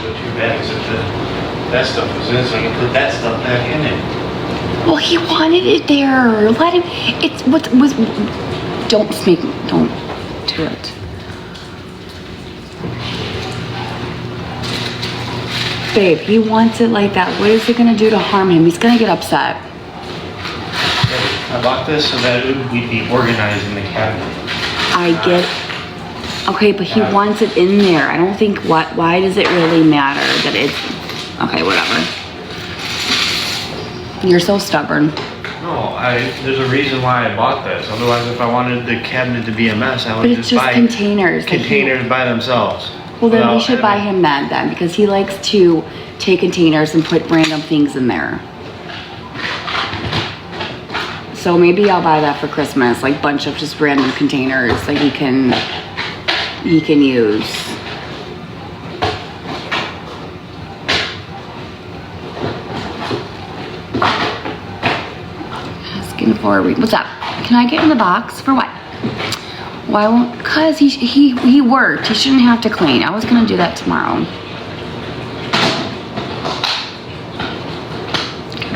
the 2 bags that stuff was in, so I can put that stuff back in it. Well, he wanted it there. Let him. It's what was. Don't do it. Babe, he wants it like that. What is it gonna do to harm him? He's gonna get upset. I bought this so that we'd be organized in the cabinet. I get. Okay, but he wants it in there. I don't think. Why does it really matter that it's? Okay, whatever. You're so stubborn. No, there's a reason why I bought this. Otherwise, if I wanted the cabinet to be a mess, I would just buy containers. Containers by themselves. Well, then we should buy him that then, because he likes to take containers and put random things in there. So maybe I'll buy that for Christmas, like bunch of just random containers that he can use. Asking for a read. What's up? Can I get in the box for what? Why won't? Cause he worked. He shouldn't have to clean. I was gonna do that tomorrow.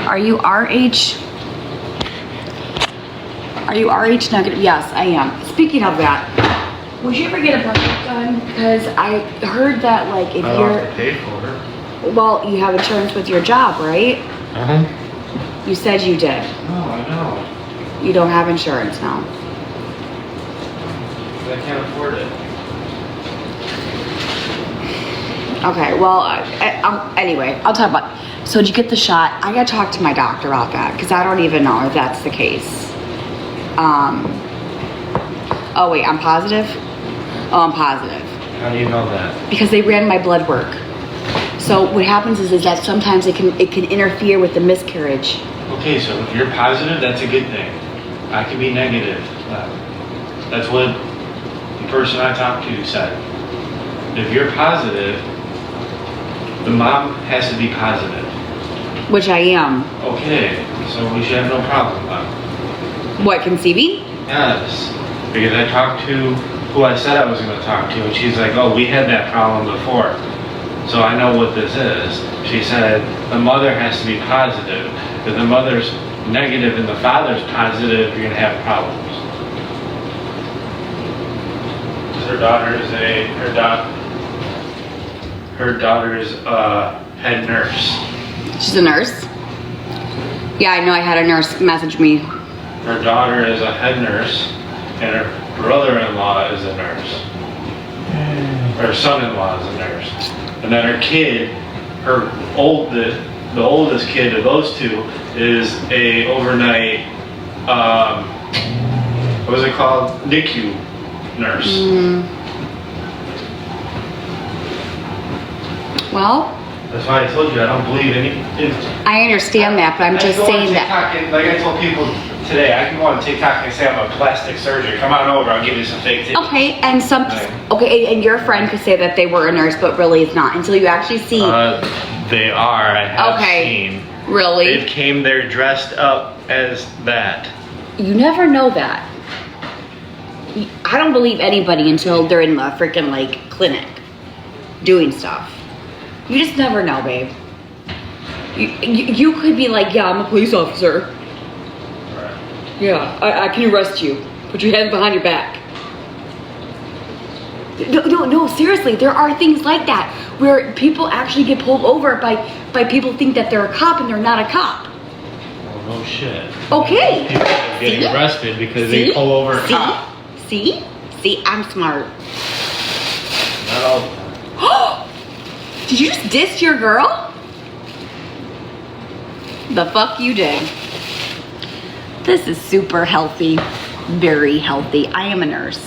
Are you RH? Are you RH negative? Yes, I am. Speaking of that, would you ever get a blood work done? Because I heard that like if you're have to pay for it. Well, you have insurance with your job, right? Uh-huh. You said you did. No, I know. You don't have insurance now. I can't afford it. Okay, well, anyway, I'll talk about. So did you get the shot? I gotta talk to my doctor about that because I don't even know if that's the case. Oh wait, I'm positive? Oh, I'm positive. How do you know that? Because they ran my blood work. So what happens is that sometimes it can interfere with the miscarriage. Okay, so if you're positive, that's a good thing. I can be negative. That's what the person I talked to said. If you're positive, the mom has to be positive. Which I am. Okay, so we should have no problem then. What, conceiving? Yes, because I talked to who I said I was going to talk to, and she's like, oh, we had that problem before. So I know what this is. She said the mother has to be positive. If the mother's negative and the father's positive, you're going to have problems. Her daughter is a head nurse. She's a nurse? Yeah, I know. I had a nurse message me. Her daughter is a head nurse, and her brother-in-law is a nurse. Her son-in-law is a nurse. And then her kid, the oldest kid of those two, is a overnight, what was it called? NICU nurse. Well, that's why I told you I don't believe any. I understand that, but I'm just saying that. Like I told people today, I can go on TikTok and say I'm a plastic surgeon. Come on over, I'll give you some fake titties. Okay, and and your friend could say that they were a nurse, but really it's not until you actually see. They are. I have seen. Really? They came there dressed up as that. You never know that. I don't believe anybody until they're in the freaking like clinic doing stuff. You just never know, babe. You could be like, yeah, I'm a police officer. Right. Yeah, I can arrest you. Put your hands behind your back. No, seriously, there are things like that where people actually get pulled over by people think that they're a cop and they're not a cop. Well, no shit. Okay. People getting arrested because they pull over a cop. See, I'm smart. Not all the time. Did you just diss your girl? The fuck you did. This is super healthy, very healthy. I am a nurse.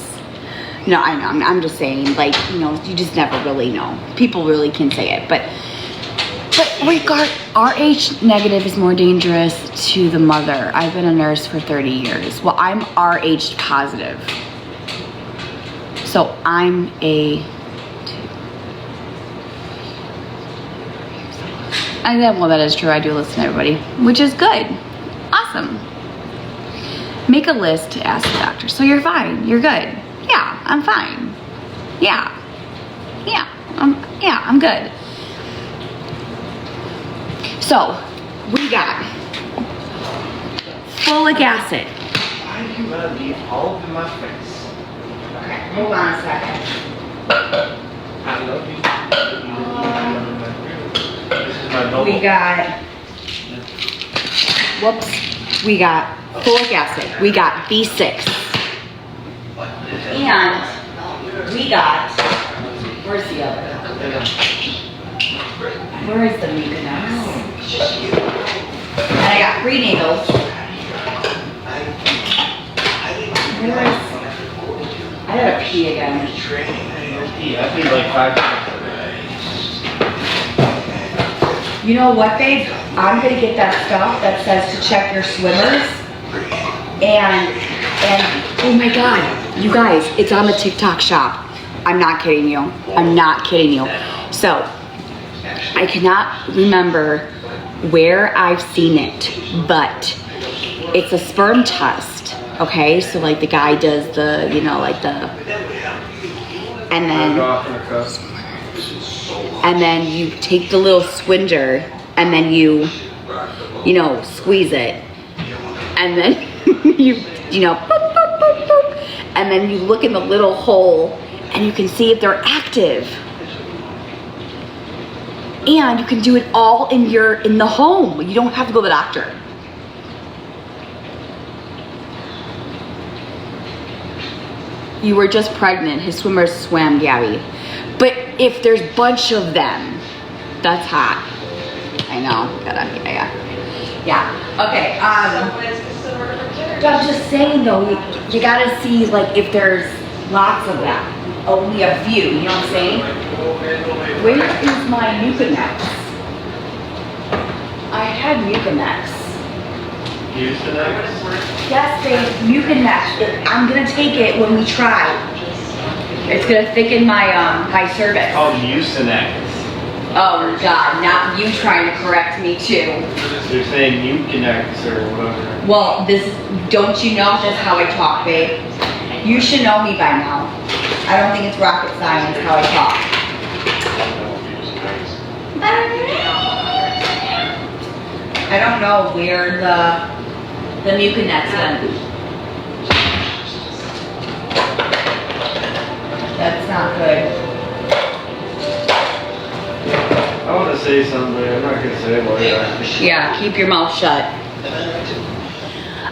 No, I know, I'm just saying, like, you know, you just never really know. People really can say it, but RH negative is more dangerous to the mother. I've been a nurse for 30 years. Well, I'm RH positive. So I'm well, that is true. I do listen to everybody, which is good. Awesome. Make a list to ask the doctor. So you're fine. You're good. Yeah, I'm fine. Yeah, I'm good. So, we got folic acid. Why do you gotta be all up in my face? Okay, hold on a second. I love you. This is my double. We got, whoops, we got folic acid. We got B6. And we got, where's the other? Where is the Mucinex? And I got prenatals. Where is, I gotta pee again. I need like 5 minutes. You know what, babe? I'm gonna get that stuff that says to check your swimmers. And oh my God, you guys, it's on the TikTok shop. I'm not kidding you. I'm not kidding you. So, I cannot remember where I've seen it, but it's a sperm test, okay? So like the guy does the, you know, like the, and then you take the little swinger and then you know, squeeze it. And then you know, boop, boop, boop, boop, and then you look in the little hole and you can see if they're active. And you can do it all in the home. You don't have to go to the doctor. You were just pregnant. His swimmers swam, Gabby. But if there's a bunch of them, that's hot. I know. Yeah. Okay. I'm just saying though, you gotta see like if there's lots of them. Only a few, you know what I'm saying? Where is my Mucinex? I had Mucinex. Mucinex? Yes, babe, Mucinex. I'm gonna take it when we try. It's gonna thicken my my cervix. Oh, Mucinex. Oh God, not you trying to correct me too. They're saying Mucinex or whatever. Well, don't you know that's how I talk, babe? You should know me by now. I don't think it's rocket science how I talk. I don't know where the Mucinex went. That's not good. I want to say something, but I'm not going to say what I Yeah, keep your mouth shut.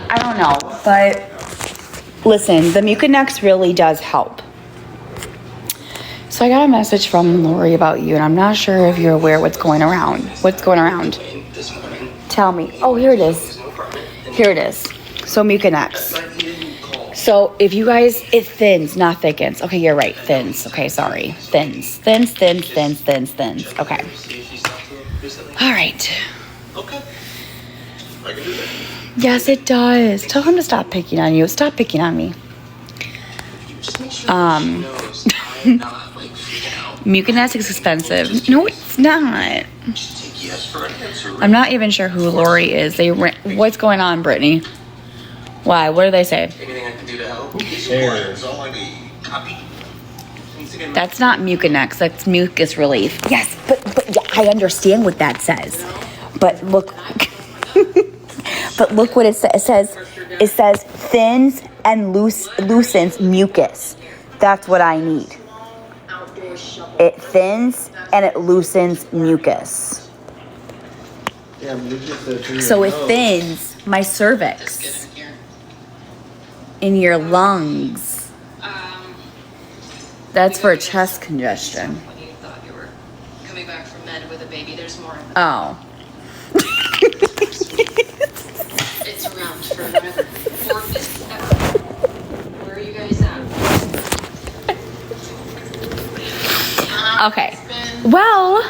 I don't know, but listen, the Mucinex really does help. So I got a message from Lori about you, and I'm not sure if you're aware what's going around. What's going around? Tell me. Oh, here it is. Here it is. So Mucinex. So if you guys, it thins, not thickens. Okay, you're right. Thins. Okay, sorry. Thins. Okay. All right. Okay. I can do that. Yes, it does. Tell him to stop picking on you. Stop picking on me. Mucinex is expensive. No, it's not. I'm not even sure who Lori is. What's going on, Brittany? Why? What do they say? Anything I can do to help? That's all I need. Copy. That's not Mucinex. That's mucus relief. Yes, but yeah, I understand what that says. But look, but look what it says. It says thins and loosens mucus. That's what I need. It thins and it loosens mucus. Yeah, So it thins my cervix in your lungs. That's for chest congestion. When you thought you were coming back from med with a baby, there's more. Oh. It's around for another 4 minutes. Where are you guys at? Okay. Well.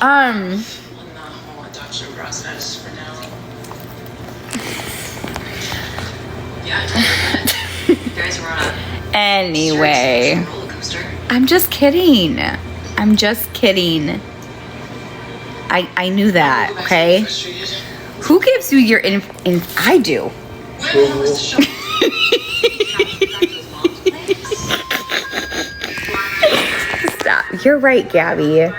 On the whole adoption process for now. Yeah, you guys were on a Anyway. roller coaster. I'm just kidding. I knew that, okay? Who gives you your I do. Where was the show? Stop. You're right, Gabby.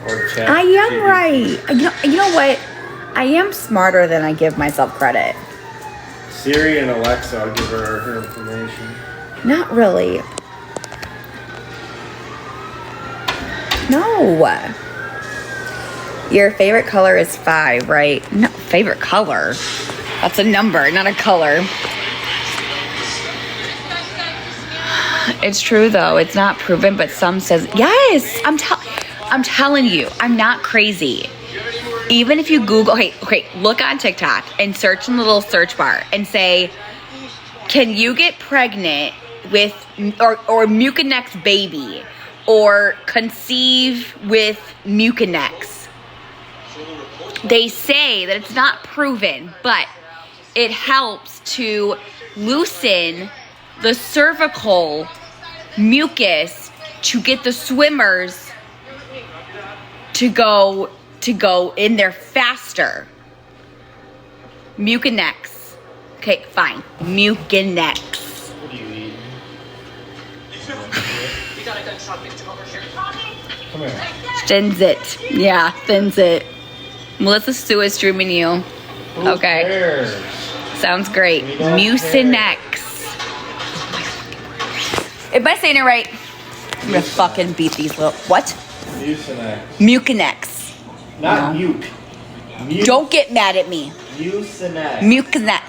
Or chat. I am right. You know what? I am smarter than I give myself credit. Siri and Alexa, I'll give her information. Not really. No. Your favorite color is 5, right? No, favorite color. That's a number, not a color. It's true though. It's not proven, but some says yes. I'm telling you, I'm not crazy. Even if you Google, okay, look on TikTok and search in the little search bar and say, can you get pregnant with or Mucinex baby or conceive with Mucinex? They say that it's not proven, but it helps to loosen the cervical mucus to get the swimmers to go in there faster. Mucinex. Okay, fine. Mucinex. What do you eat? You got a good shot picture over here. Come here. Thins it. Yeah, thins it. Melissa Sue is streaming you. Who Okay. cares? Sounds great. We don't Mucinex. Am I saying it right? I'm gonna fucking beat these little. What? Mucinex. Mucinex. Not No. muke. Muke. Don't get mad at me. Mucinex. Mucinex.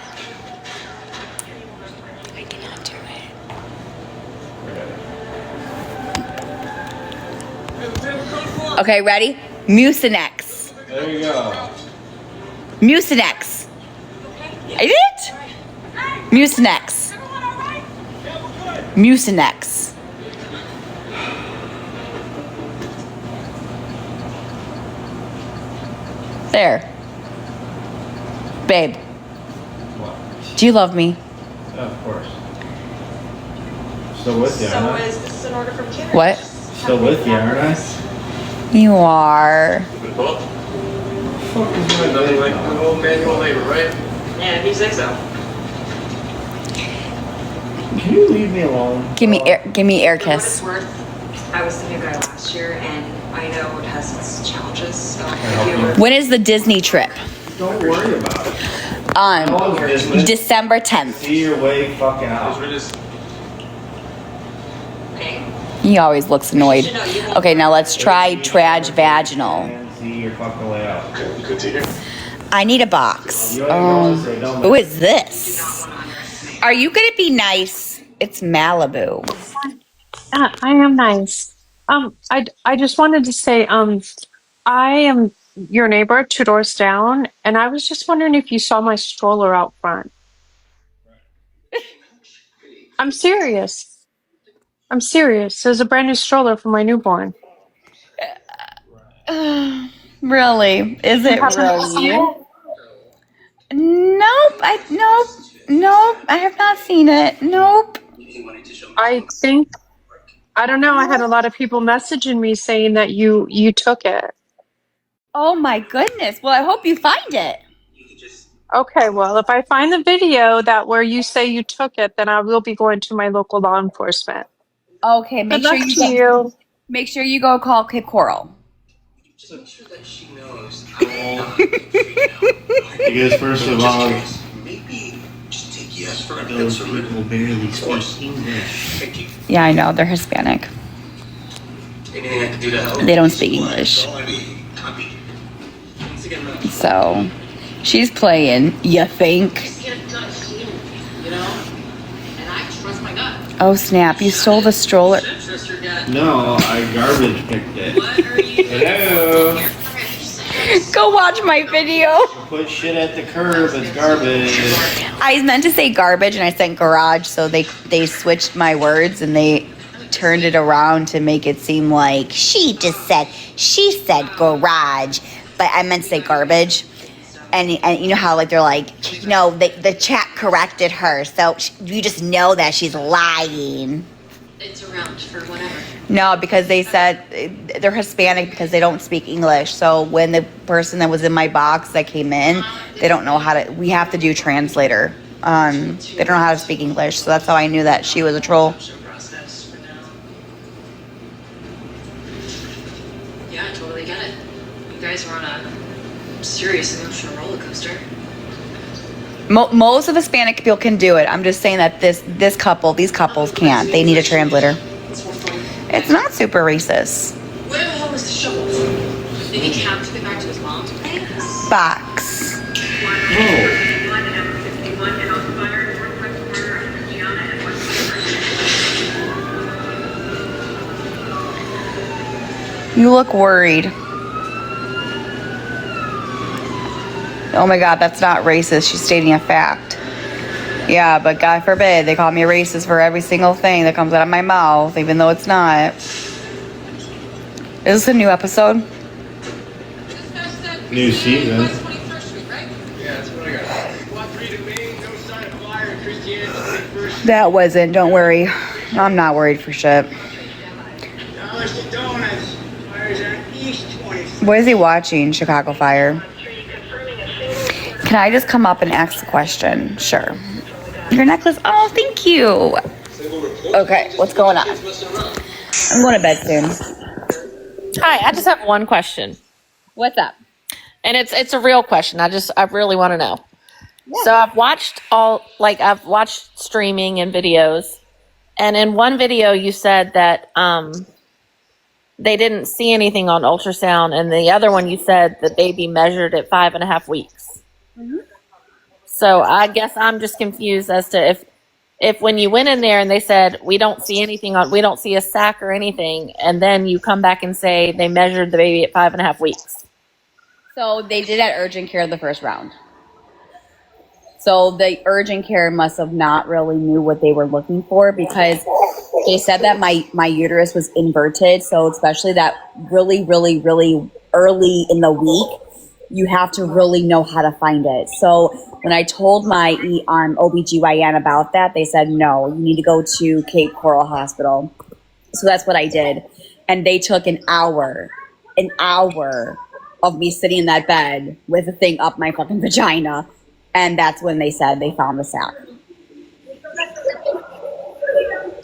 I cannot do it. Okay, ready? Mucinex. There you go. Mucinex. I did it? Mucinex. Mucinex. There. Babe, What? do you love me? Yeah, of course. Still with you, So aren't I? is this an order from Kinder? What? Still with you, aren't I? You are. Good book. Fuck is my Nothing like name? good old manual labor, right? Yeah, he says so. Can you leave me alone? Give me air For what it's kiss. worth, I was the new guy last year, and I know it has its challenges. So help if you you. ever When is the Disney trip? Don't worry about it. On All of this. December 10th. See your way fucking out. okay, He always looks annoyed. Okay, now let's try Traj Vaginal. And see your fucking way out. Good to hear. I need a box. You ain't gonna say don't Who is do this? not want to underestimate. Are you gonna be nice? It's Malibu. I am nice. I just wanted to say, I am your neighbor 2 doors down, and I was just wondering if you saw my stroller out front. I'm serious. I'm serious. There's a brand new stroller for my newborn. Really? Is You it happen to see really? it? Nope. Nope. I have not seen it. Nope. I don't know. I had a lot of people messaging me saying that you took it. Oh my goodness. Well, I hope you find it. Okay, well, if I find the video that where you say you took it, then I will be going to my local law enforcement. Okay, Good luck to you. Make sure you go call Cape Coral. Make sure that she knows. Because first of all, Maybe just take yes for an those answer. people barely speak English. Thank you. Yeah, I know. They're Hispanic. Anything I can do to help? They don't speak English. Copy. Once again, So, she's playing, you think? Just get a gut feeling, you know? And I trust my gut. Oh snap, you stole the stroller. Should trust your gut. No, I garbage picked it. What are you doing? Hello. Go watch my video. Put shit at the curb, it's garbage. I meant to say garbage and I said garage, so they switched my words and they turned it around to make it seem like she said garage, but I meant to say garbage. And you know how like they're like, you know, the chat corrected her, so you just know that she's lying. It's around for whatever. No, because they said they're Hispanic because they don't speak English. So when the person that was in my box that came in, they don't know how to. We have to do translator. They don't know how to speak English, so that's how I knew that she was a troll. Process for now. Yeah, I totally get it. You guys are on a serious emotional roller coaster. Most of Hispanic people can do it. I'm just saying that these couples can't. They need a translator. It's not super racist. Where the hell is the shovel? Did he have to get back to his mom? Box. You look worried. Oh my God, that's not racist. She's stating a fact. Yeah, but God forbid they call me a racist for every single thing that comes out of my mouth, even though it's not. Is this a new episode? New season. Yeah, that's what I got. Want three to me, no sign of fire in Christianity. First That wasn't. Don't worry. I'm not worried for shit. dollars to donuts. Fire's on East 20th. What is he watching? Chicago Fire. Can I just come up and ask the question? Sure. Your necklace? Oh, thank you. Okay, what's going on? I'm going to bed soon. Hi, I just have one question. What's up? And it's a real question. I really want to know. Yeah. So I've watched streaming and videos, and in one video you said that they didn't see anything on ultrasound, and the other one you said the baby measured at 5.5 weeks. Mm-hmm. So I guess I'm just confused as to if when you went in there and they said we don't see a sac or anything, and then you come back and say they measured the baby at 5.5 weeks. So they did at urgent care the first round. So the urgent care must have not really knew what they were looking for, because they said that my uterus was inverted. So especially that really, really, really early in the week, you have to really know how to find it. So when I told my OBGYN about that, they said, no, you need to go to Cape Coral Hospital. So that's what I did. And they took an hour of me sitting in that bed with a thing up my fucking vagina. And that's when they said they found the sac.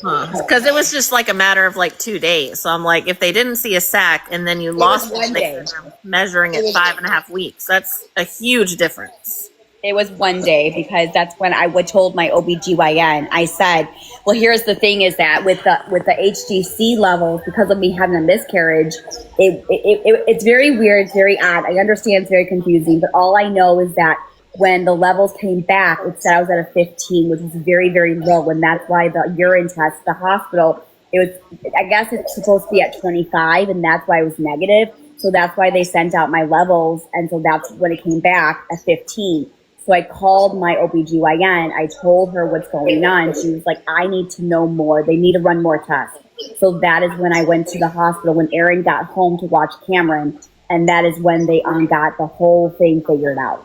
Because it was just like a matter of like 2 days. So I'm like, if they didn't see a sac and then you lost one day. Measuring at 5.5 weeks, that's a huge difference. It was 1 day, because that's when I told my OBGYN. I said, well, here's the thing is that with the HGC levels, because of me having a miscarriage, it's very weird, it's very odd. I understand it's very confusing, but all I know is that when the levels came back, it said I was at a 15, which is very, very low. And that's why the urine test, the hospital, I guess it's supposed to be at 25, and that's why it was negative. So that's why they sent out my levels. And so that's when it came back at 15. So I called my OBGYN. I told her what's going on. She was like, I need to know more. They need to run more tests. So that is when I went to the hospital, when Aaron got home to watch Cameron. And that is when they got the whole thing figured out.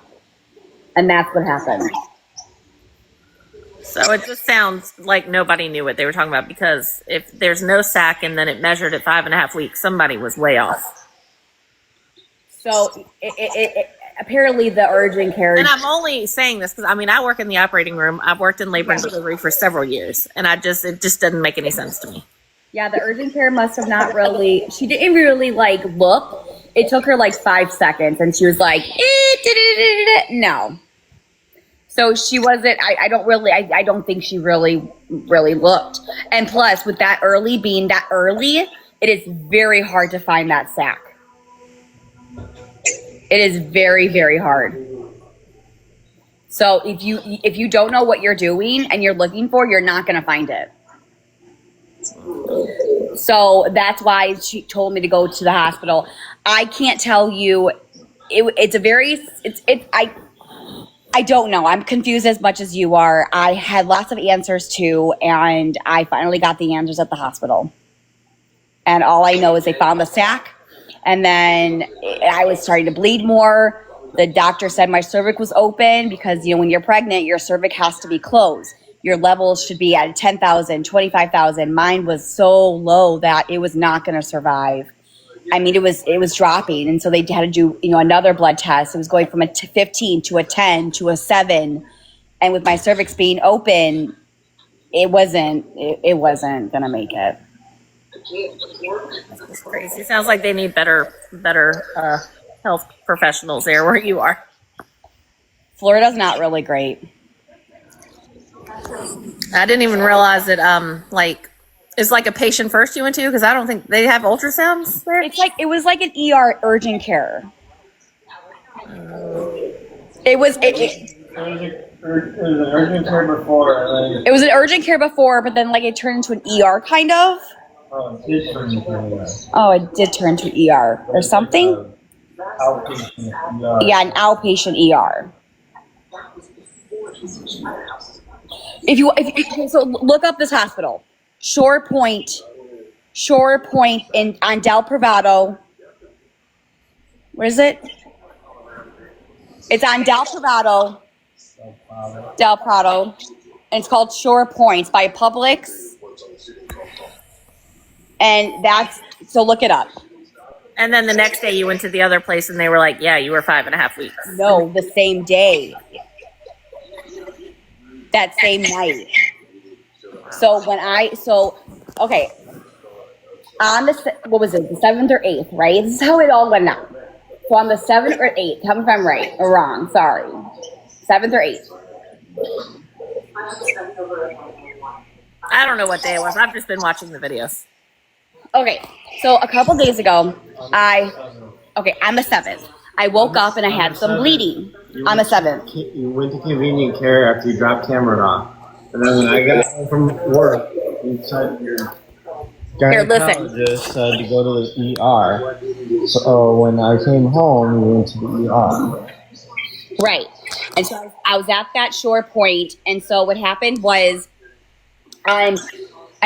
And that's what happened. So it just sounds like nobody knew what they were talking about, because if there's no sac and then it measured at 5.5 weeks, somebody was way off. So apparently the urgent care. And I'm only saying this because I work in the operating room. I've worked in labor and delivery for several years, and it just doesn't make any sense to me. Yeah, the urgent care must have not really. She didn't really look. It took her 5 seconds, and she was like, no. So she wasn't. I don't think she really looked. And plus, with that early being that early, it is very hard to find that sac. It is very, very hard. So if you don't know what you're doing and you're looking for, you're not going to find it. So that's why she told me to go to the hospital. I can't tell you. I don't know. I'm confused as much as you are. I had lots of answers too, and I finally got the answers at the hospital. And all I know is they found the sac, and then I was starting to bleed more. The doctor said my cervix was open because, when you're pregnant, your cervix has to be closed. Your levels should be at 10,000, 25,000. Mine was so low that it was not going to survive. It was dropping. And so they had to do, another blood test. It was going from a 15 to a 10 to a 7. And with my cervix being open, it wasn't going to make it. It's crazy. Sounds like they need better health professionals there where you are. Florida's not really great. I didn't even realize that like it's like a patient first you went to because I don't think they have ultrasounds there. It was like an ER urgent care. It was It was an urgent care before, and then it was an urgent care before, but then like it turned into an ER kind of. it did turn into an Oh, it did turn to ER or something. outpatient ER. Yeah, an outpatient ER. Okay, so look up this hospital, Shore Point in on Del Privado. Where is it? It's on Del Privado. Del Prado, and it's called Shore Points by Publix, and so look it up. And then the next day you went to the other place and they were like, yeah, you were 5.5 weeks. No, the same day, that same night. So okay, on what was it, the 7th or 8th, right? This is how it all went down. So on the 7th or 8th, tell me if I'm right or wrong. Sorry, 7th or 8th. I don't know what day it was. I've just been watching the videos. Okay, so a couple days ago, on the 7th, I woke up and I had some bleeding on the 7th. You went to convenient care after you dropped Cameron off. And then when I got home from work, you said your gynecologist said to go to the ER. So when I came home, we went to the ER. Right. And so I was at that Shore Point, and so what happened was, I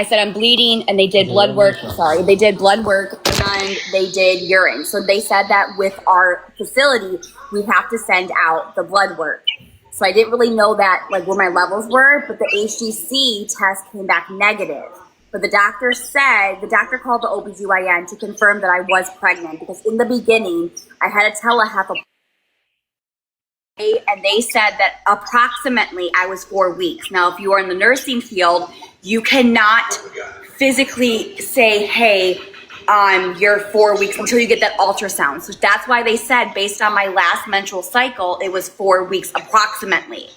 said I'm bleeding, and they did blood work. Sorry, they did blood work and they did urine. So they said that with our facility, we have to send out the blood work. So I didn't really know that like where my levels were, but the HDC test came back negative. But the doctor called the OBGYN to confirm that I was pregnant, because in the beginning I had a telehealth, and they said that approximately I was 4 weeks. Now, if you are in the nursing field, you cannot physically say, hey, you're 4 weeks until you get that ultrasound. So that's why they said, based on my last menstrual cycle, it was 4 weeks approximately.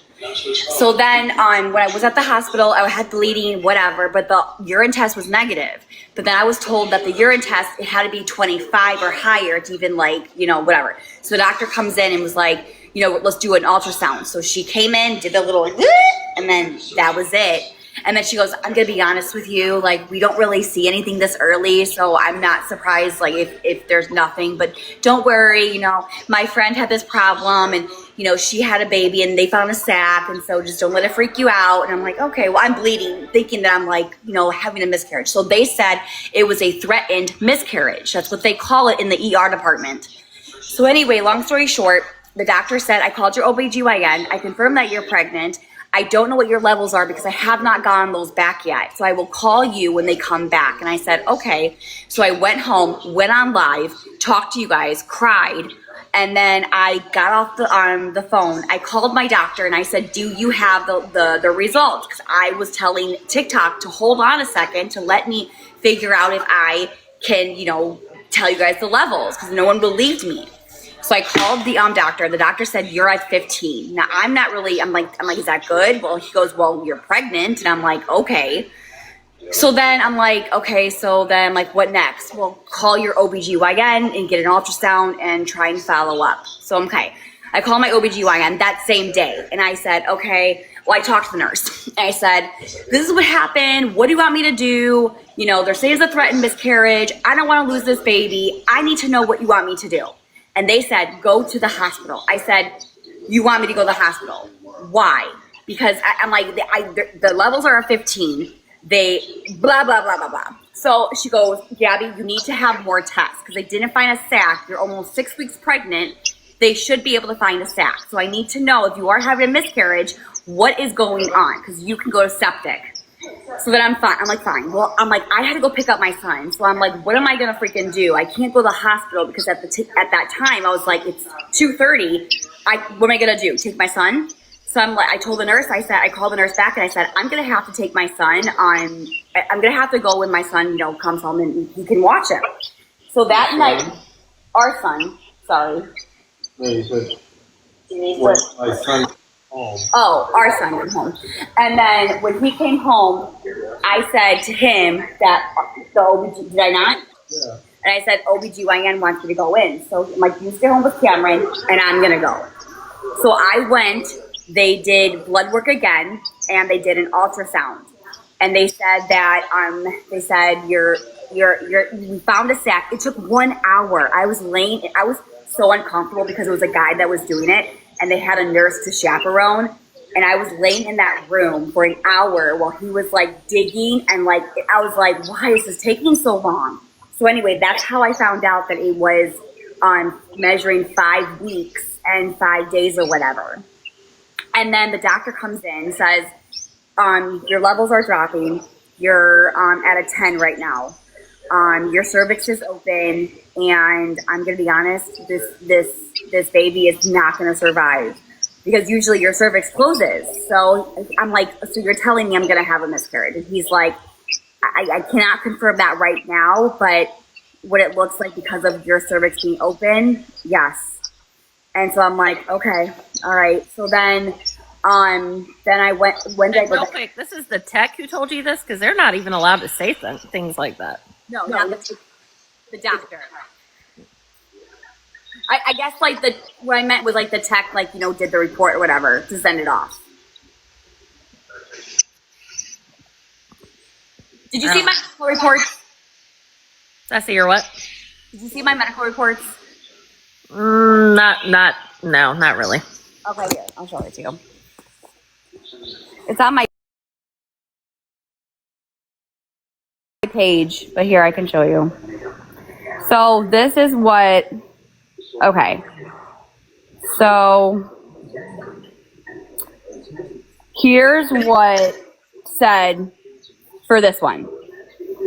So then when I was at the hospital, I had bleeding, whatever, but the urine test was negative. But then I was told that the urine test, it had to be 25 or higher to even whatever. So the doctor comes in and was like, let's do an ultrasound. So she came in, did the little, and then that was it. And then she goes, I'm going to be honest with you, like, we don't really see anything this early, so I'm not surprised, like, if there's nothing. But don't worry, my friend had this problem, and, she had a baby, and they found a sac, and so just don't let it freak you out. And I'm like, okay, well, I'm bleeding, thinking that I'm, like, having a miscarriage. So they said it was a threatened miscarriage. That's what they call it in the ER department. So anyway, long story short, the doctor said, I called your OBGYN, I confirmed that you're pregnant. I don't know what your levels are because I have not gotten those back yet. So I will call you when they come back. And I said, okay. So I went home, went on live, talked to you guys, cried. And then I got off the phone. I called my doctor and I said, do you have the results? Because I was telling TikTok to hold on a second to let me figure out if I can, tell you guys the levels, because no one believed me. So I called the doctor. The doctor said, you're at 15. Now, I'm like, is that good? Well, he goes, well, you're pregnant. And I'm like, okay. So then I'm like, okay, so then I'm like, what next? Well, call your OBGYN and get an ultrasound and try and follow up. So, okay. I called my OBGYN that same day. And I said, okay, well, I talked to the nurse. And I said, this is what happened. What do you want me to do? They're saying it's a threatened miscarriage. I don't want to lose this baby. I need to know what you want me to do. And they said, go to the hospital. I said, you want me to go to the hospital? Why? Because I'm like, the levels are at 15. They blah, blah, blah, blah, blah. So she goes, Gabi, you need to have more tests because they didn't find a sac. You're almost 6 weeks pregnant. They should be able to find a sac. So I need to know if you are having a miscarriage, what is going on? Because you can go to septic. So then I'm fine. I'm like, fine. Well, I'm like, I had to go pick up my son. So I'm like, what am I going to freaking do? I can't go to the hospital because at that time I was like, it's 2:30. What am I going to do? Take my son? So I'm like, I told the nurse, I called the nurse back and I said, I'm going to have to take my son on I'm gonna have to go when my son, you know, comes home and he can watch him. So that night, our son, sorry. No, you said What? my son home. Oh, our son came home. And then when he came home, I said to him that the OBG, did I not? Yeah. And I said, OBGYN wants me to go in. So I'm like, you stay home with Cameron and I'm going to go. So I went, they did blood work again and they did an ultrasound. And they said that, we found a sac. It took 1 hour. I was so uncomfortable because it was a guy that was doing it and they had a nurse to chaperone. And I was laying in that room for an hour while he was like digging and like, I was like, why is this taking so long? So anyway, that's how I found out that it was measuring 5 weeks and 5 days or whatever. And then the doctor comes in and says, your levels are dropping. You're at a 10 right now. Your cervix is open, and I'm gonna be honest, this baby is not gonna survive because usually your cervix closes. So I'm like, so you're telling me I'm gonna have a miscarriage? And he's like, I cannot confirm that right now, but what it looks like because of your cervix being open, yes. And so I'm like, okay, all right. So then I went. When did I go Real back? quick, this is the tech who told you this because they're not even allowed to say things like that. No, not the doctor. I guess like what I meant was like the tech, like, you know, did the report or whatever to send it off. Did you see my medical reports? Did I see your what? Did you see my medical reports? Not really. Okay, here, I'll show it to you. It's on my page, but here I can show you. So this is what, okay. So here's what said for this one.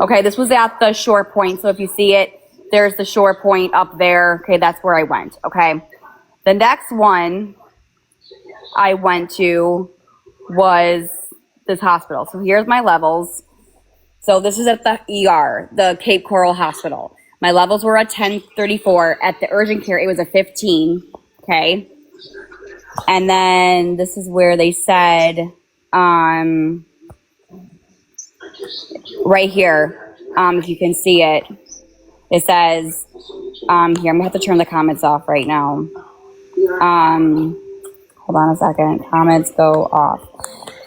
Okay, this was at the shore point. So if you see it, there's the shore point up there. Okay, that's where I went. Okay. The next one I went to was this hospital. So here's my levels. So this is at the ER, the Cape Coral Hospital. My levels were at 1034. At the urgent care, it was a 15. Okay. And then this is where they said, right here, if you can see it, it says, here, I'm gonna have to turn the comments off right now. Hold on a second. Comments go off.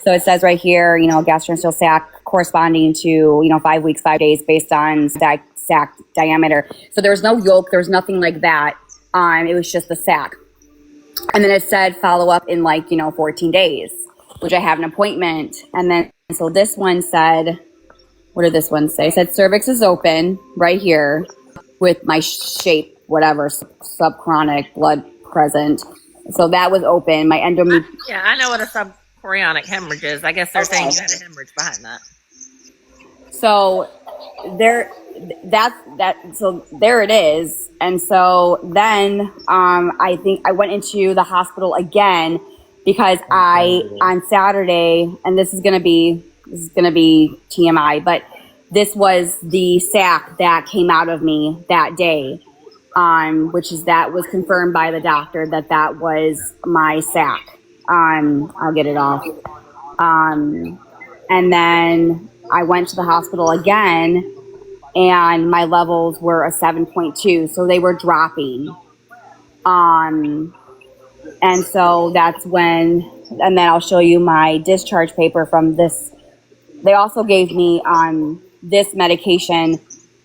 So it says right here, you know, gastrointestinal sac corresponding to, you know, 5 weeks, 5 days based on sac diameter. So there was no yolk. There was nothing like that. It was just the sac. And then it said follow up in like, you know, 14 days, which I have an appointment. And then, so this one said, what did this one say? It said cervix is open right here with my shape, whatever, subchronic blood present. So that was open. My Yeah, I know what a subchorionic hemorrhage is. I guess they're saying you had a hemorrhage behind that. So there it is. And so then I think I went into the hospital again because on Saturday, and this is gonna be TMI, but this was the sac that came out of me that day, that was confirmed by the doctor that was my sac. I'll get it off. And then I went to the hospital again, and my levels were a 7.2, so they were dropping. And so that's when, and then I'll show you my discharge paper from this. They also gave me this medication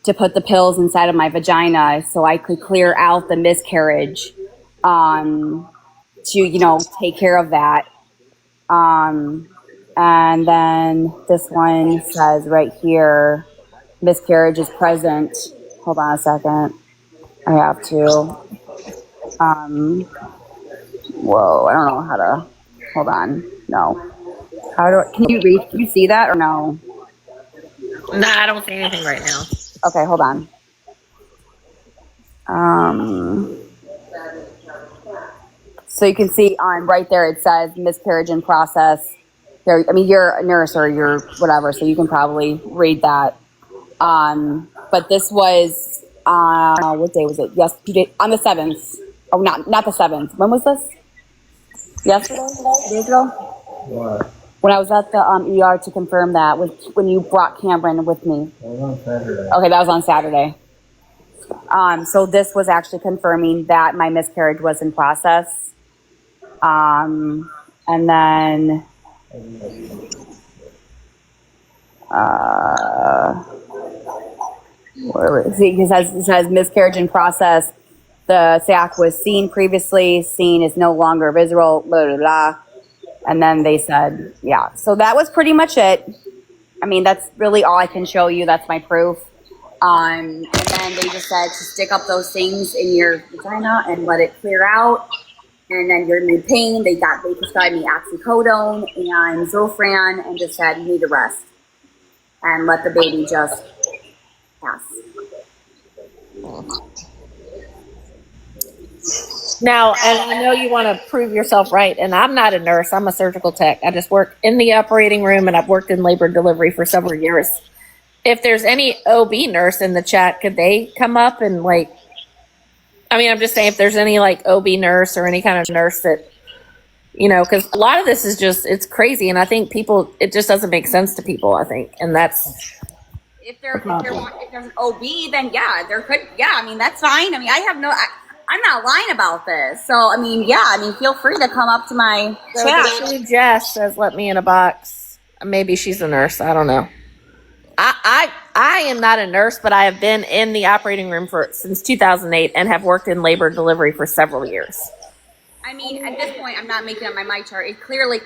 to put the pills inside of my vagina so I could clear out the miscarriage, to, you know, take care of that. And then this one says right here, miscarriage is present. Hold on a second. I have to. Whoa, I don't know how to. Hold on. No. Can you read? Can you see that or no? No, I don't see anything right now. Okay, hold on. So you can see right there it says miscarriage in process. there. I mean, you're a nurse or you're whatever, so you can probably read that. But this was what day was it? Yesterday on the 7th. Oh, not the 7th. When was this? Yesterday? 2 days ago? What? When I was at the ER to confirm that when you brought Cameron with me. That was on Saturday. Okay, that was on Saturday. So this was actually confirming that my miscarriage was in process. And then it says miscarriage in process. The sac was seen previously, seen is no longer visible, blah, blah, blah. And then they said, yeah. So that was pretty much it. I mean, that's really all I can show you. That's my proof. And then they just said to stick up those things in your vagina and let it clear out. And then you're in pain. They prescribed me oxycodone and Zofran and just said you need to rest and let the baby just pass. Now, and I know you want to prove yourself right, and I'm not a nurse. I'm a surgical tech. I just work in the operating room, and I've worked in labor and delivery for several years. If there's any OB nurse in the chat, could they come up and like, I mean, I'm just saying if there's any like OB nurse or any kind of nurse that, you know, because a lot of this is just, it's crazy. And I think people, it just doesn't make sense to people, I think. And that's. If there's an OB, then yeah, there could, yeah, I mean, that's fine. I mean, I'm not lying about this. So, I mean, yeah, I mean, feel free to come up to my chat. Jess says, let me in a box. Maybe she's a nurse. I don't know. I am not a nurse, but I have been in the operating room since 2008 and have worked in labor and delivery for several years. I mean, at this point, I'm not making up my mic chart. It clearly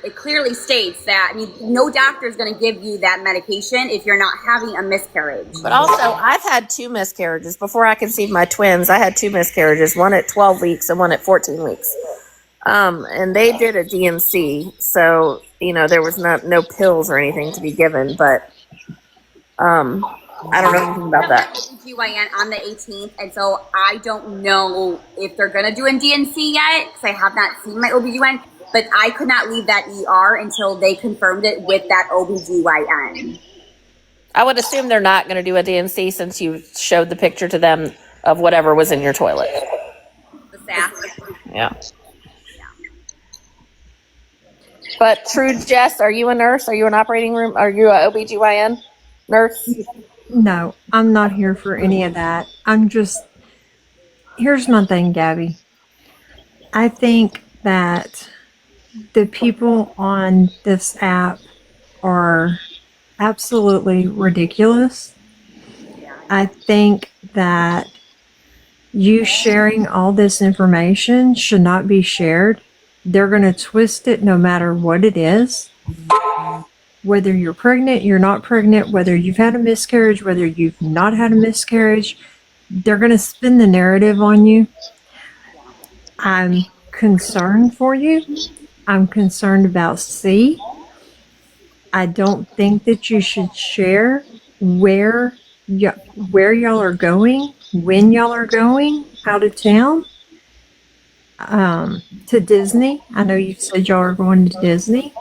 states that, I mean, no doctor is going to give you that medication if you're not having a miscarriage. But also, I've had 2 miscarriages. Before I conceived my twins, I had 2 miscarriages, one at 12 weeks and one at 14 weeks. And they did a DNC, so, you know, there was no pills or anything to be given, but I don't know anything about that. OBGYN on the 18th, and so I don't know if they're going to do a DNC yet, because I have not seen my OBGYN, but I could not leave that ER until they confirmed it with that OBGYN. I would assume they're not going to do a DNC since you showed the picture to them of whatever was in your toilet. The sac. Yeah. But true, Jess, are you a nurse? Are you an operating room? Are you a OBGYN nurse? No, I'm not here for any of that. Here's my thing, Gabby. I think that the people on this app are absolutely ridiculous. I think that you sharing all this information should not be shared. They're going to twist it no matter what it is. Whether you're pregnant, you're not pregnant, whether you've had a miscarriage, whether you've not had a miscarriage, they're going to spin the narrative on you. I'm concerned for you. I'm concerned about C. I don't think that you should share where y'all are going, when y'all are going out of town, to Disney. I know you said y'all are going to Disney.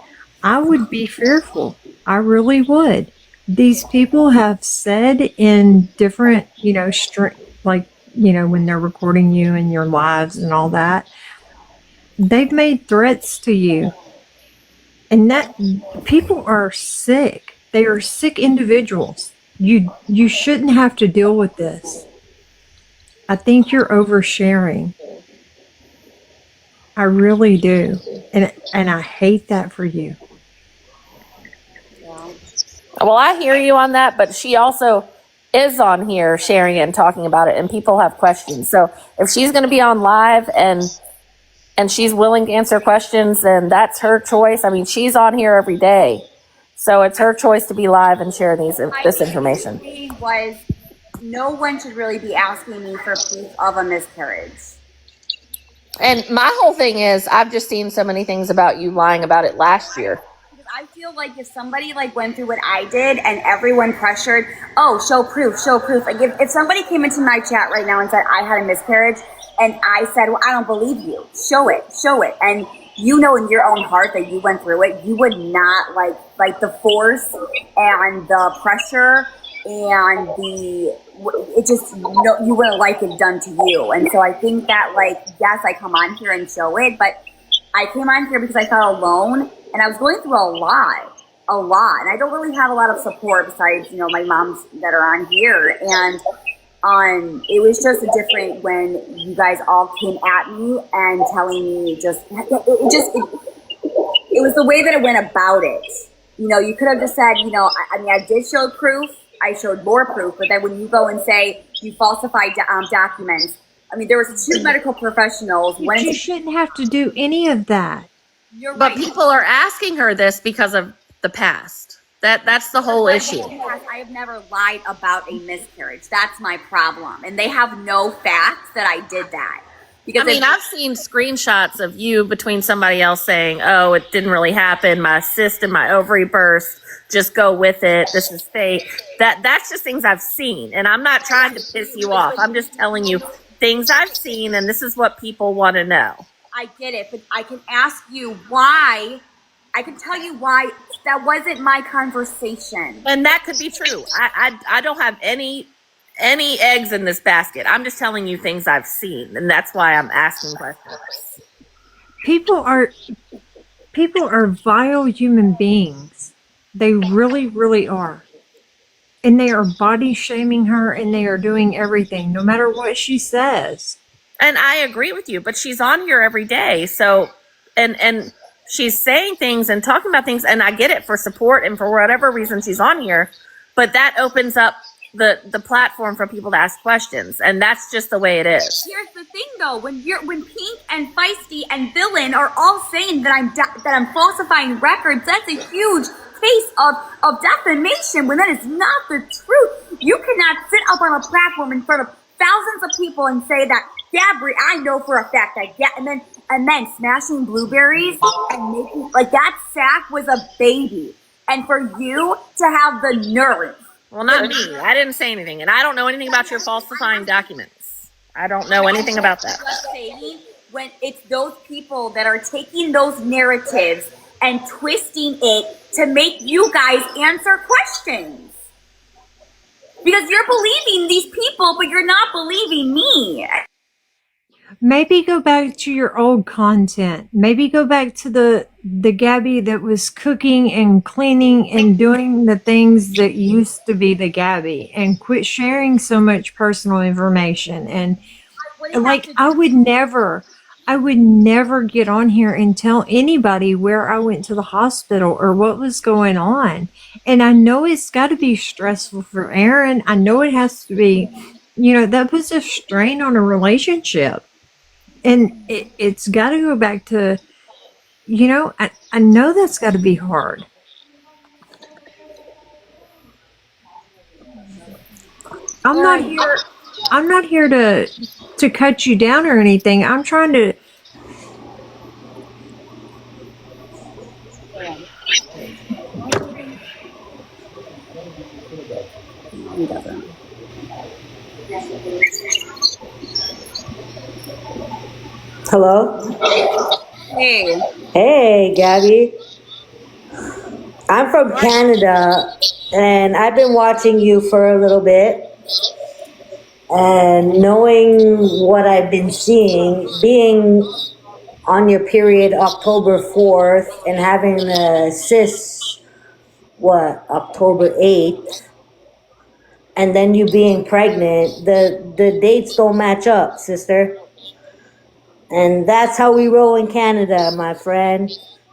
I would be fearful. I really would. These people have said in different, when they're recording you and your lives and all that, they've made threats to you. And that people are sick. They are sick individuals. You shouldn't have to deal with this. I think you're oversharing. I really do. And I hate that for you. Well, I hear you on that, but she also is on here sharing it and talking about it, and people have questions. So if she's going to be on live and she's willing to answer questions, then that's her choice. I mean, she's on here every day, so it's her choice to be live and share this information. Was no one should really be asking me for proof of a miscarriage. And my whole thing is, I've just seen so many things about you lying about it last year. I feel like if somebody went through what I did and everyone pressured, oh, show proof. Like if somebody came into my chat right now and said I had a miscarriage and I said, well, I don't believe you. Show it. And you know in your own heart that you went through it, you would not like the force and the pressure and it just, you wouldn't like it done to you. And so I think that, like, yes, I come on here and show it, but I came on here because I felt alone and I was going through a lot. And I don't really have a lot of support besides, my moms that are on here. And it was just different when you guys all came at me and telling me it was the way that it went about it. You could have just said, I did show proof. I showed more proof. But then when you go and say you falsified documents, there was 2 medical professionals. But you shouldn't have to do any of that. You're But right. people are asking her this because of the past. That's the whole issue. I have never lied about a miscarriage. That's my problem. And they have no facts that I did that. Because I've seen screenshots of you between somebody else saying, oh, it didn't really happen. My cyst and my ovary burst. Just go with it. This is fake. That's just things I've seen. And I'm not trying to piss you off. I'm just telling you things I've seen, and this is what people want to know. I get it, but I can ask you why. I can tell you why that wasn't my conversation. And that could be true. I don't have any eggs in this basket. I'm just telling you things I've seen, and that's why I'm asking questions. People are vile human beings. They really, really are. And they are body shaming her, and they are doing everything, no matter what she says. And I agree with you, but she's on here every day. So, and she's saying things and talking about things, and I get it for support and for whatever reason she's on here, but that opens up the platform for people to ask questions, and that's just the way it is. Here's the thing, though: when Pink and Feisty and Villain are all saying that I'm falsifying records, that's a huge case of defamation. When that is not the truth, you cannot sit up on a platform in front of thousands of people and say that, Gabi, I know for a fact that, and then smashing blueberries and making, like, that sack was a baby. And for you to have the nerve. Well, not me. I didn't say anything, and I don't know anything about your falsifying documents. I don't know anything about that. When it's those people that are taking those narratives and twisting it to make you guys answer questions. Because you're believing these people, but you're not believing me. Maybe go back to your old content. Maybe go back to the Gabi that was cooking and cleaning and doing the things that used to be the Gabi, and quit sharing so much personal information. And like, I would never get on here and tell anybody where I went to the hospital or what was going on. And I know it's got to be stressful for Aaron. I know it has to be, that puts a strain on a relationship. And it's got to go back to, I know that's got to be hard. I'm not here to cut you down or anything. I'm trying to. Hello? Hey. Hey, Gabi. I'm from Canada, and I've been watching you for a little bit. And knowing what I've been seeing, being on your period October 4th and having a cyst, October 8th, and then you being pregnant, the dates don't match up, sister. And that's how we roll in Canada, my friend.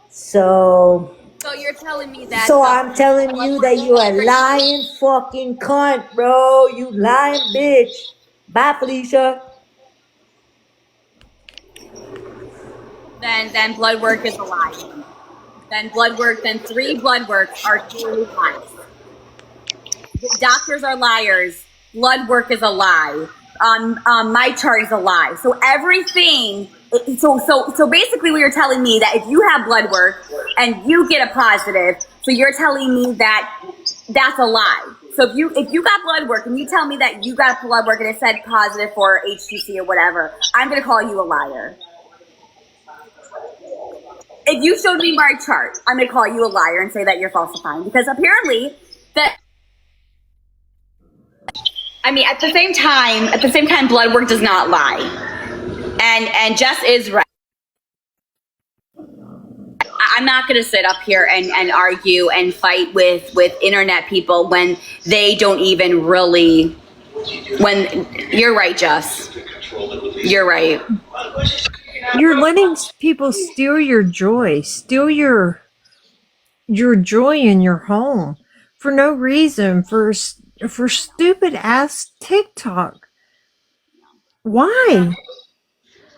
So you're telling me that. So I'm telling you that you a lying fucking cunt, bro. You lying bitch. Bye, Felicia. Then blood work is a lie. Then 3 blood works are 2 lies. Doctors are liars. Blood work is a lie. My chart is a lie. So everything. So basically, what you're telling me that if you have blood work and you get a positive, so you're telling me that that's a lie. So if you got blood work and you tell me that you got blood work and it said positive for HTC or whatever, I'm gonna call you a liar. if you showed me my chart, I'm gonna call you a liar and say that you're falsifying, because apparently that. I mean, at the same time, blood work does not lie, and Jess is right. I'm not going to sit up here and argue and fight with internet people when they don't even really, when you're right, Jess. You're right. You're letting people steal your joy, steal your joy in your home for no reason, for stupid ass TikTok. Why?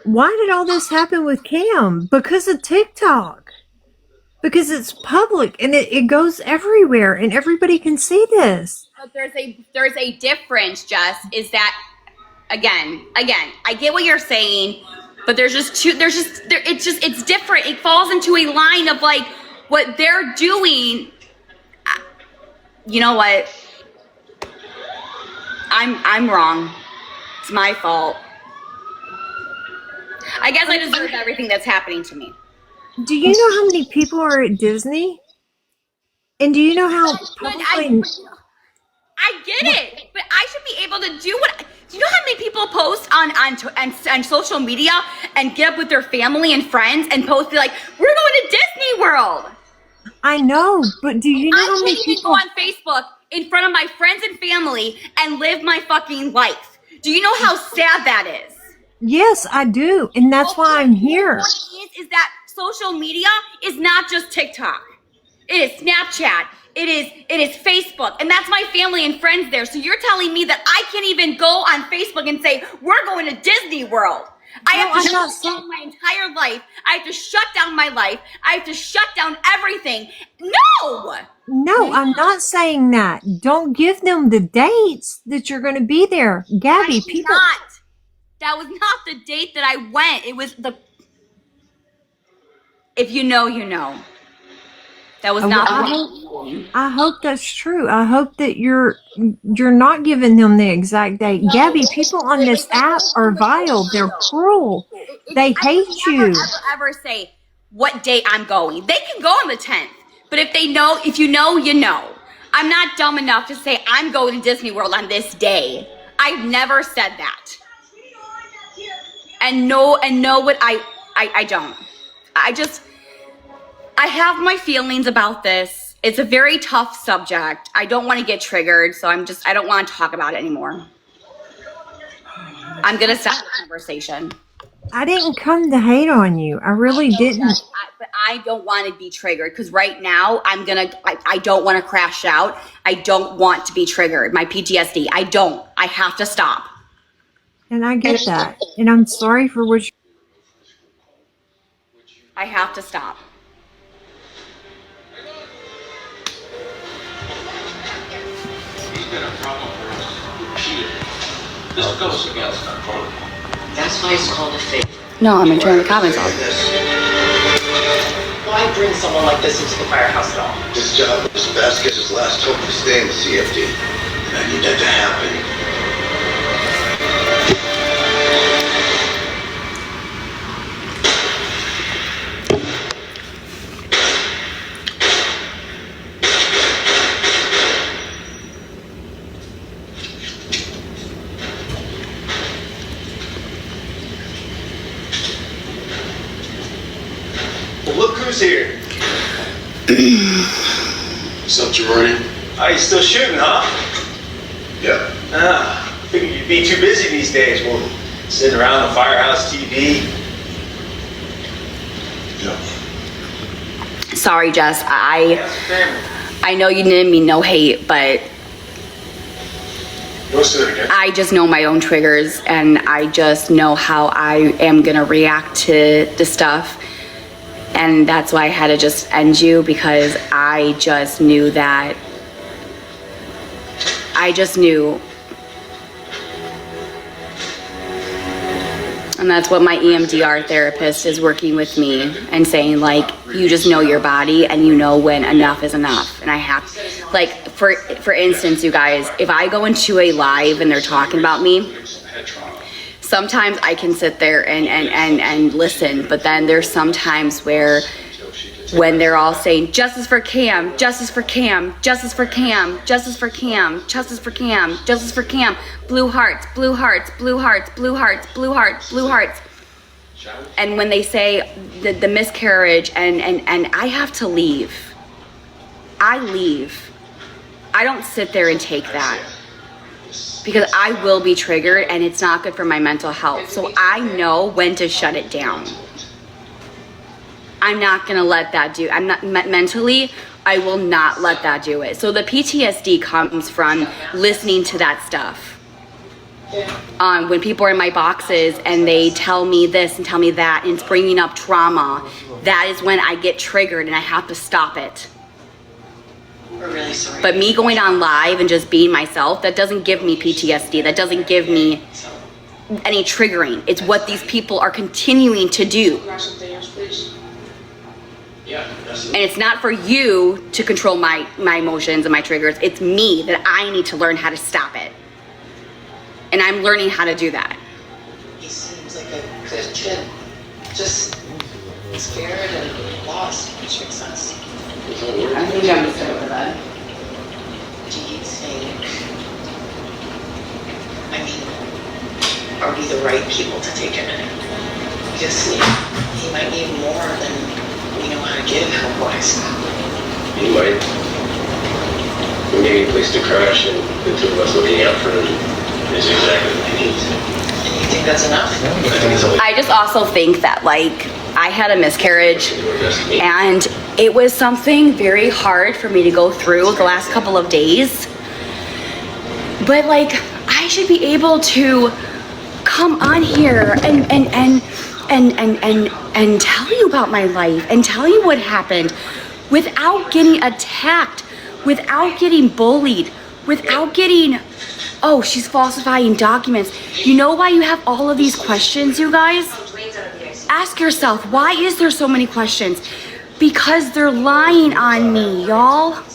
Why did all this happen with Cam? Because of TikTok. Because it's public and it goes everywhere and everybody can see this. But there's a difference, Jess, is that again, I get what you're saying, but it's different. It falls into a line of like what they're doing. You know what? I'm wrong. It's my fault. I guess I deserve everything that's happening to me. Do you know how many people are at Disney? And do you know how publicly... I get it, but I should be able to do what... Do you know how many people post on social media and get up with their family and friends and post like, we're going to Disney World? I know, but do you know how many I people... can't go on Facebook in front of my friends and family and live my fucking life. Do you know how sad that is? Yes, I do, and that's why I'm here. What is that social media is not just TikTok. It is Snapchat. It is Facebook, and that's my family and friends there. So you're telling me that I can't even go on Facebook and say we're going to Disney World? I have to shut down my entire life. I have to shut down my life. I have to shut down everything. No, I'm not saying that. Don't give them the dates that you're going to be there, Gabi. That was not the date that I went. It was the. If you know, you know. That was not. I hope that's true. I hope that you're not giving them the exact date. Gabi, people on this app are vile. They're cruel. They hate you. Ever say what date I'm going? They can go on the 10th, but if you know, you know. I'm not dumb enough to say I'm going to Disney World on this day. I've never said that. And know what I don't. I have my feelings about this. It's a very tough subject. I don't want to get triggered, so I don't want to talk about it anymore. I'm going to stop the conversation. I didn't come to hate on you. I really didn't. But I don't want to be triggered because right now I don't want to crash out. I don't want to be triggered. My PTSD, I have to stop. And I get that. And I'm sorry for what I have to stop. Been a problem for us repeatedly. This goes against our protocol. That's why it's called a favor. No, I'm gonna turn the comments off. Why bring someone like this into the firehouse at all? This job was Vasquez's last hope to stay in the CFD. And I need that to happen. Who's here? What's up, Jeroni? Oh, you still shooting, huh? Yeah. Figured you'd be too busy these days. Well, sitting around the firehouse TV. Yeah. Sorry, Jess. I know you didn't mean no hate, but I just know my own triggers, and I just know how I am gonna react to the stuff. And that's why I had to just end you, because I just knew that. And that's what my EMDR therapist is working with me and saying, like, you just know your body and you know when enough is enough. And I have, like, for instance, you guys, if I go into a live and they're talking about me, sometimes I can sit there and listen, but then there's some times where when they're all saying justice for Cam, justice for Cam, justice for Cam, justice for Cam, justice for Cam, justice for Cam, blue hearts, blue hearts, blue hearts, blue hearts, blue hearts, blue hearts. And when they say the miscarriage and I have to leave, I leave. I don't sit there and take that because I will be triggered and it's not good for my mental health. So I know when to shut it down. I'm not gonna let that do. I'm not mentally. I will not let that do it. So the PTSD comes from listening to that stuff. When people are in my boxes and they tell me this and tell me that, and it's bringing up trauma, that is when I get triggered and I have to stop it. We're really sorry. But me going on live and just being myself, that doesn't give me PTSD. That doesn't give me any triggering. It's what these people are continuing to do. And it's not for you to control my emotions and my triggers. It's me that I need to learn how to stop it. And I'm learning how to do that. He seems like a good kid. Just scared and lost, which makes sense. I think I'm just over that. Do you think, I mean, are we the right people to take him in? Because he might need more than we know how to give health-wise. He might. We may need a place to crash, and the two of us looking out for him is exactly what he needs. And you think that's enough? I just also think that, like, I had a miscarriage and it was something very hard for me to go through the last couple of days. But, like, I should be able to come on here and tell you about my life and tell you what happened without getting attacked, without getting bullied, without getting, oh, she's falsifying documents. You know why you have all of these questions, you guys? Ask yourself, why is there so many questions? Because they're lying on me, y'all. And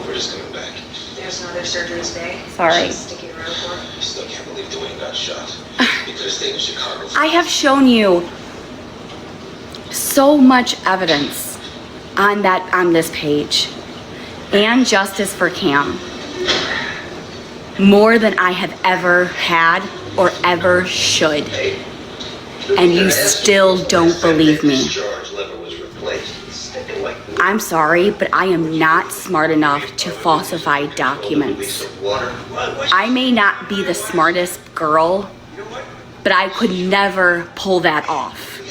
we're just coming back. There's no other surgery today. Sorry. She's sticking around for. I still can't believe Dwayne got shot. He could have stayed in Chicago. I have shown you so much evidence on this page. And justice for Cam. More than I have ever had or ever should. And you still don't believe me. I'm sorry, but I am not smart enough to falsify documents. I may not be the smartest girl, but I could never pull that off.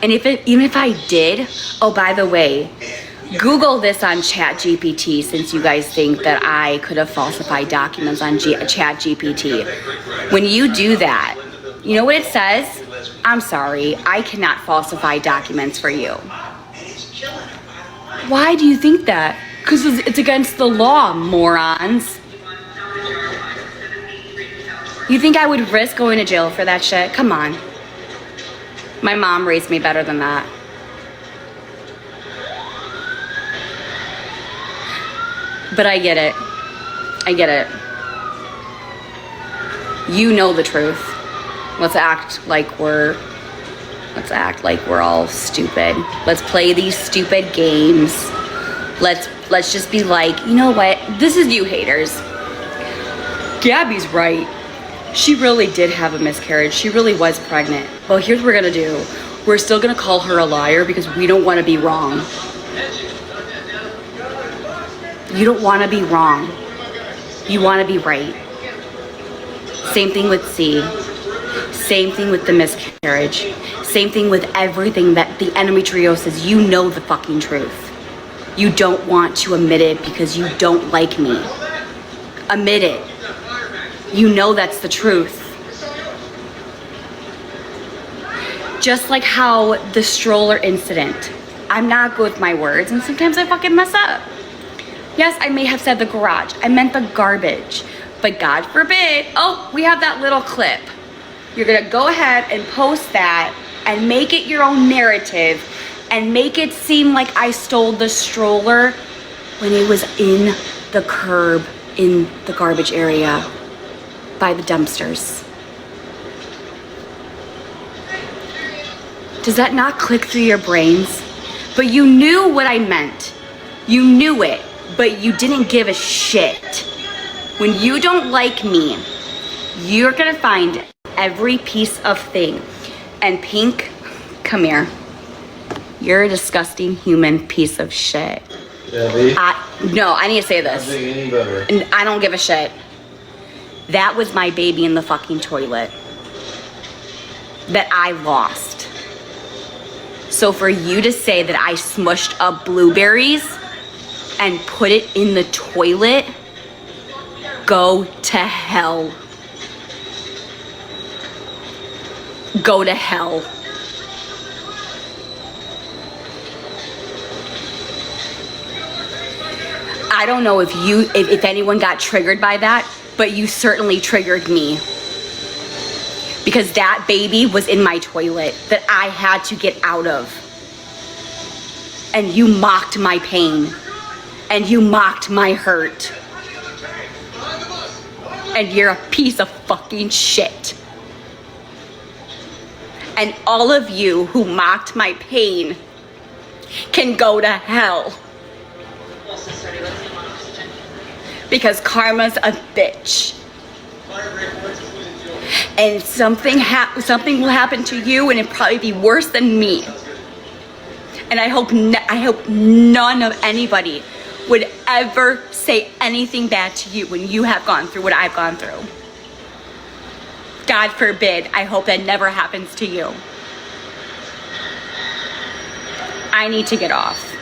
And even if I did, oh, by the way, Google this on ChatGPT, since you guys think that I could have falsified documents on ChatGPT. When you do that, you know what it says? I'm sorry, I cannot falsify documents for you. Why do you think that? Because it's against the law, morons. You think I would risk going to jail for that shit? Come on. My mom raised me better than that. But I get it. I get it. You know the truth. Let's act like we're all stupid. Let's play these stupid games. Let's just be like, you know what? This is you haters. Gabby's right. She really did have a miscarriage. She really was pregnant. Well, here's what we're gonna do. We're still gonna call her a liar because we don't wanna be wrong. You don't want to be wrong. You want to be right. Same thing with C. Same thing with the miscarriage. Same thing with everything that the endometriosis. You know the fucking truth. You don't want to admit it because you don't like me. Admit it. You know that's the truth. Just like how the stroller incident. I'm not good with my words and sometimes I fucking mess up. Yes, I may have said the garage. I meant the garbage. But God forbid, oh, we have that little clip. You're gonna go ahead and post that and make it your own narrative and make it seem like I stole the stroller when it was in the curb in the garbage area by the dumpsters. Does that not click through your brains? But you knew what I meant. You knew it, but you didn't give a shit. When you don't like me, you're gonna find every piece of thing. And Pink, come here. You're a disgusting human piece of shit. Gabi? No, I need to say this. Nothing any better. And I don't give a shit. That was my baby in the fucking toilet that I lost. So for you to say that I smushed up blueberries and put it in the toilet, go to hell. Go to hell. I don't know if anyone got triggered by that, but you certainly triggered me. Because that baby was in my toilet that I had to get out of. And you mocked my pain. And you mocked my hurt. And you're a piece of fucking shit. And all of you who mocked my pain can go to hell. Because karma's a bitch. And something will happen to you, and it'll probably be worse than me. And I hope none of anybody would ever say anything bad to you when you have gone through what I've gone through. God forbid, I hope that never happens to you. I need to get off.